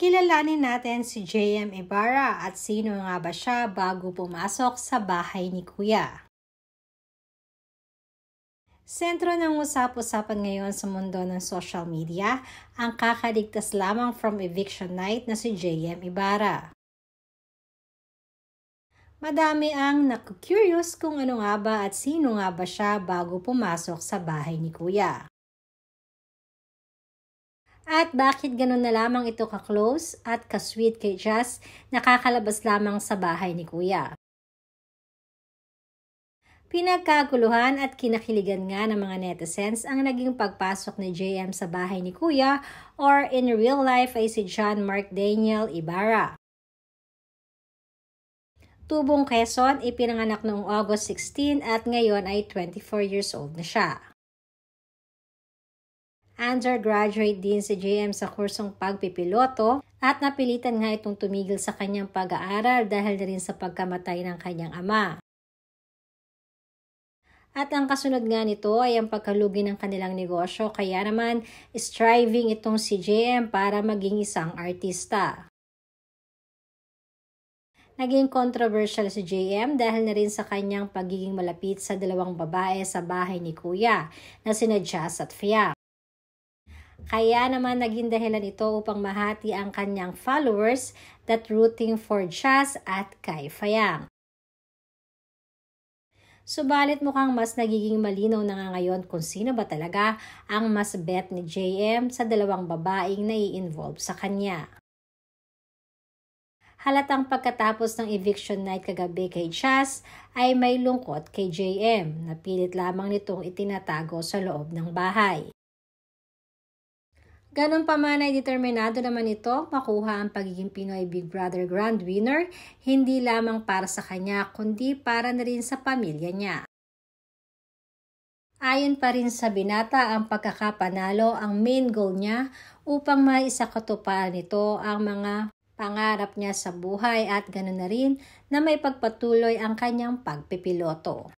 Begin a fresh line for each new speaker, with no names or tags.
Kilalanin natin si JM Ibarra at sino nga ba siya bago pumasok sa bahay ni Kuya. Sentro ng usap-usapan ngayon sa mundo ng social media ang kakaligtas lamang from eviction night na si JM Ibarra. Madami ang naku-curious kung ano nga ba at sino nga ba siya bago pumasok sa bahay ni Kuya. At bakit ganun na lamang ito ka-close at ka-sweet kay Jazz nakakalabas lamang sa bahay ni Kuya. Pinagkaguluhan at kinakiligan nga ng mga netizens ang naging pagpasok ni JM sa bahay ni Kuya or in real life ay si John Mark Daniel Ibarra. Tubong Quezon, ipinanganak noong August 16 at ngayon ay 24 years old na siya. Undergraduate din si JM sa kursong pagpipiloto at napilitan nga itong tumigil sa kanyang pag-aaral dahil na rin sa pagkamatay ng kanyang ama. At ang kasunod nga nito ay ang pagkalugi ng kanilang negosyo kaya naman striving itong si JM para maging isang artista. Naging controversial si JM dahil na rin sa kanyang pagiging malapit sa dalawang babae sa bahay ni Kuya na sina Jazz at Fiam. Kaya naman naging dahilan ito upang mahati ang kanyang followers that rooting for Jazz at kay Fiam. Subalit mukhang mas nagiging malinaw na nga ngayon kung sino ba talaga ang mas bet ni JM sa dalawang babaeng nai-involve sa kanya. Halatang pagkatapos ng eviction night kagabi kay Jazz ay may lungkot kay JM na pilit lamang nitong itinatago sa loob ng bahay. Ganun pa man ay determinado naman ito makuha ang pagiging Pinoy Big Brother Grand Winner, hindi lamang para sa kanya kundi para na rin sa pamilya niya. Ayon pa rin sa binata ang pagkakapanalo ang main goal niya upang maisakatuparan nito ang mga pangarap niya sa buhay at ganun na rin na may pagpatuloy ang kanyang pagpipiloto.